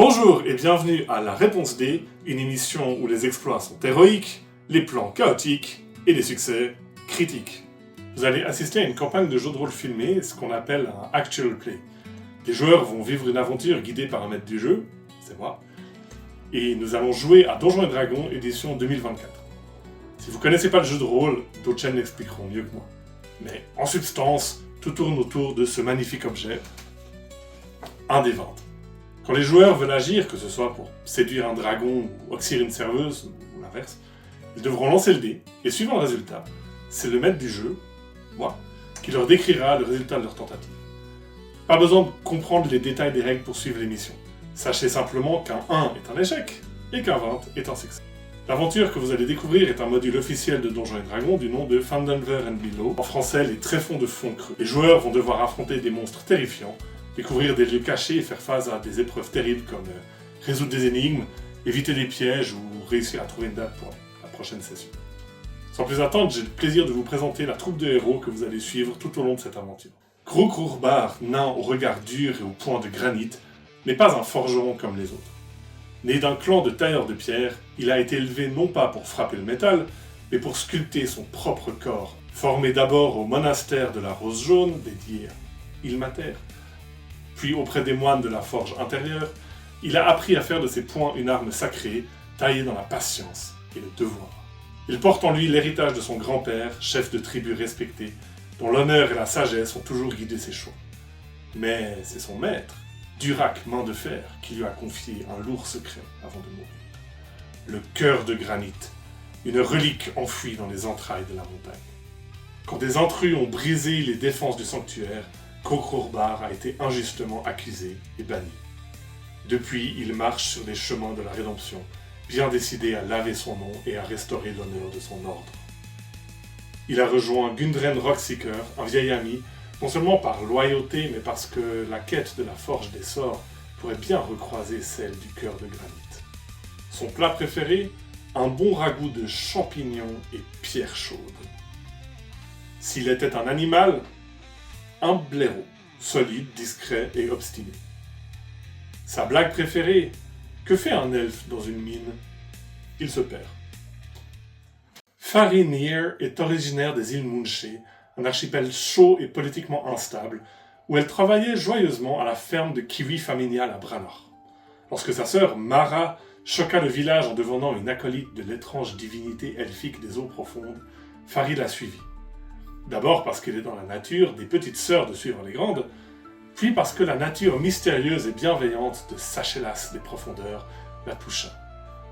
Bonjour et bienvenue à La Réponse D, une émission où les exploits sont héroïques, les plans chaotiques et les succès critiques. Vous allez assister à une campagne de jeu de rôle filmé, ce qu'on appelle un actual play. Les joueurs vont vivre une aventure guidée par un maître du jeu, c'est moi, et nous allons jouer à Donjons et Dragons édition 2024. Si vous connaissez pas le jeu de rôle, d'autres chaînes l'expliqueront mieux que moi. Mais en substance, tout tourne autour de ce magnifique objet, un des 20. Quand les joueurs veulent agir, que ce soit pour séduire un dragon ou oxyre une serveuse, ou l'inverse, ils devront lancer le dé, et suivant le résultat, c'est le maître du jeu, moi, qui leur décrira le résultat de leur tentative. Pas besoin de comprendre les détails des règles pour suivre l'émission. Sachez simplement qu'un 1 est un échec, et qu'un 20 est un succès. L'aventure que vous allez découvrir est un module officiel de Donjons et Dragons du nom de Phandelver and Below, en français les tréfonds de fond creux. Les joueurs vont devoir affronter des monstres terrifiants, découvrir des lieux cachés et faire face à des épreuves terribles comme résoudre des énigmes, éviter des pièges ou réussir à trouver une date pour la prochaine session. Sans plus attendre, j'ai le plaisir de vous présenter la troupe de héros que vous allez suivre tout au long de cette aventure. Grok Urbar, nain au regard dur et au poing de granit, n'est pas un forgeron comme les autres. Né d'un clan de tailleurs de pierre, il a été élevé non pas pour frapper le métal, mais pour sculpter son propre corps. Formé d'abord au monastère de la Rose Jaune, dédié à Ilmater, puis auprès des moines de la forge intérieure, il a appris à faire de ses poings une arme sacrée, taillée dans la patience et le devoir. Il porte en lui l'héritage de son grand-père, chef de tribu respecté, dont l'honneur et la sagesse ont toujours guidé ses choix. Mais c'est son maître, Durak Main de Fer, qui lui a confié un lourd secret avant de mourir. Le cœur de granit, une relique enfouie dans les entrailles de la montagne. Quand des intrus ont brisé les défenses du sanctuaire, Grok Urbar a été injustement accusé et banni. Depuis, il marche sur les chemins de la rédemption, bien décidé à laver son nom et à restaurer l'honneur de son ordre. Il a rejoint Gundren Rockseeker, un vieil ami, non seulement par loyauté, mais parce que la quête de la forge des sorts pourrait bien recroiser celle du cœur de granit. Son plat préféré, un bon ragoût de champignons et pierres chaudes. S'il était un animal, un blaireau, solide, discret et obstiné. Sa blague préférée, que fait un elfe dans une mine? Il se perd. Farinir est originaire des îles Munché, un archipel chaud et politiquement instable, où elle travaillait joyeusement à la ferme de kiwi familiale à Branor. Lorsque sa sœur, Mara, choqua le village en devenant une acolyte de l'étrange divinité elfique des eaux profondes, Farid l'a suivie. D'abord parce qu'il est dans la nature des petites sœurs de suivre les grandes, puis parce que la nature mystérieuse et bienveillante de Sachelas des profondeurs la toucha.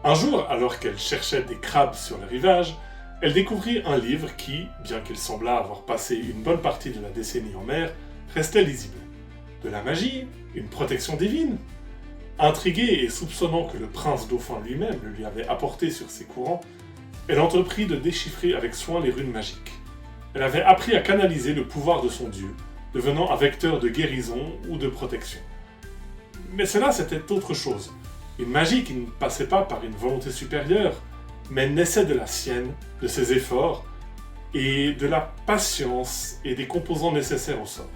Un jour, alors qu'elle cherchait des crabes sur le rivage, elle découvrit un livre qui, bien qu'il semblât avoir passé une bonne partie de la décennie en mer, restait lisible. De la magie, une protection divine. Intriguée et soupçonnant que le prince dauphin lui-même le lui avait apporté sur ses courants, elle entreprit de déchiffrer avec soin les runes magiques. Elle avait appris à canaliser le pouvoir de son dieu, devenant un vecteur de guérison ou de protection. Mais cela, c'était autre chose. Une magie qui ne passait pas par une volonté supérieure, mais naissait de la sienne, de ses efforts, et de la patience et des composants nécessaires au sort.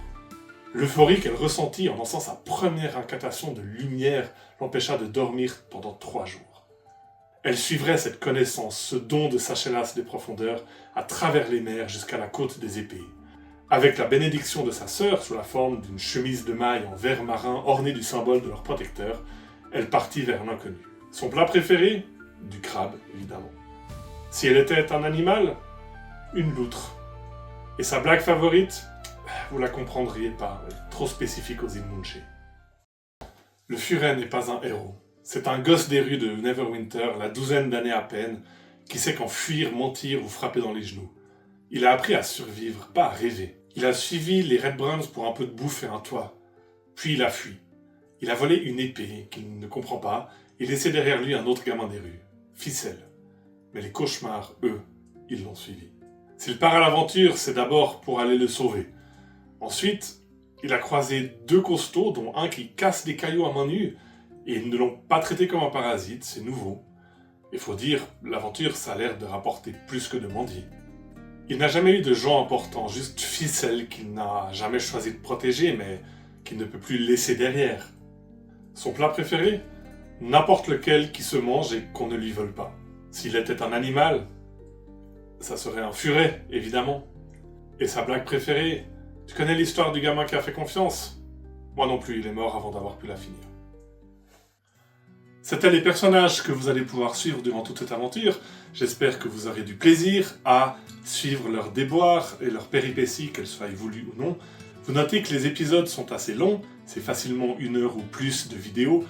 L'euphorie qu'elle ressentit en lançant sa première incantation de lumière l'empêcha de dormir pendant 3 jours. Elle suivrait cette connaissance, ce don de Sachelas des profondeurs, à travers les mers jusqu'à la côte des épées. Avec la bénédiction de sa sœur, sous la forme d'une chemise de maille en verre marin ornée du symbole de leur protecteur, elle partit vers l'inconnu. Son plat préféré? Du crabe, évidemment. Si elle était un animal? Une loutre. Et sa blague favorite? Vous la comprendriez pas, elle est trop spécifique aux îles Munché. Le Furet n'est pas un héros. C'est un gosse des rues de Neverwinter, la 12aine d'années à peine, qui sait qu'en fuir, mentir ou frapper dans les genoux. Il a appris à survivre, pas à rêver. Il a suivi les Red Browns pour un peu de bouffe et un toit. Puis il a fui. Il a volé une épée qu'il ne comprend pas et laissé derrière lui un autre gamin des rues, Ficelle. Mais les cauchemars, eux, ils l'ont suivi. S'il part à l'aventure, c'est d'abord pour aller le sauver. Ensuite, il a croisé 2 costauds, dont un qui casse des cailloux à main nue, et ils ne l'ont pas traité comme un parasite, c'est nouveau. Il faut dire, l'aventure, ça a l'air de rapporter plus que de mendier. Il n'a jamais eu de gens importants, juste Ficelle qu'il n'a jamais choisi de protéger, mais qu'il ne peut plus laisser derrière. Son plat préféré? n'importe lequel qui se mange et qu'on ne lui vole pas. S'il était un animal, ça serait un furet, évidemment. Et sa blague préférée, tu connais l'histoire du gamin qui a fait confiance? Moi non plus, il est mort avant d'avoir pu la finir. C'étaient les personnages que vous allez pouvoir suivre durant toute cette aventure. J'espère que vous aurez du plaisir à suivre leurs déboires et leurs péripéties, qu'elles soient voulues ou non. Vous notez que les épisodes sont assez longs, c'est facilement 1 heure ou plus de vidéos.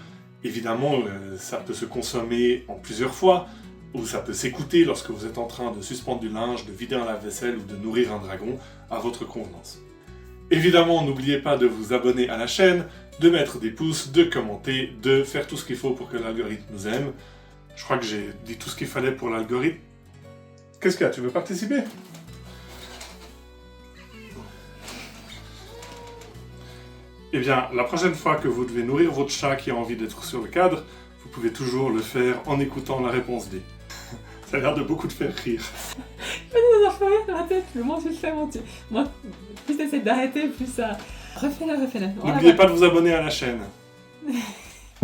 Évidemment, ça peut se consommer en plusieurs fois, ou ça peut s'écouter lorsque vous êtes en train de suspendre du linge, de vider un lave-vaisselle ou de nourrir un dragon, à votre convenance. Évidemment, n'oubliez pas de vous abonner à la chaîne, de mettre des pouces, de commenter, de faire tout ce qu'il faut pour que l'algorithme nous aime. Je crois que j'ai dit tout ce qu'il fallait pour l'algorithme. Qu'est-ce qu'il y a? Tu veux participer? Eh bien, la prochaine fois que vous devez nourrir votre chat qui a envie d'être sur le cadre, vous pouvez toujours le faire en écoutant la réponse D. Ça a l'air de beaucoup te faire rire. Ça fait rire dans la tête, le moins je le fais mentir. Moi, plus t'essaies d'arrêter, plus ça... Refais-la. N'oubliez pas de vous abonner à la chaîne.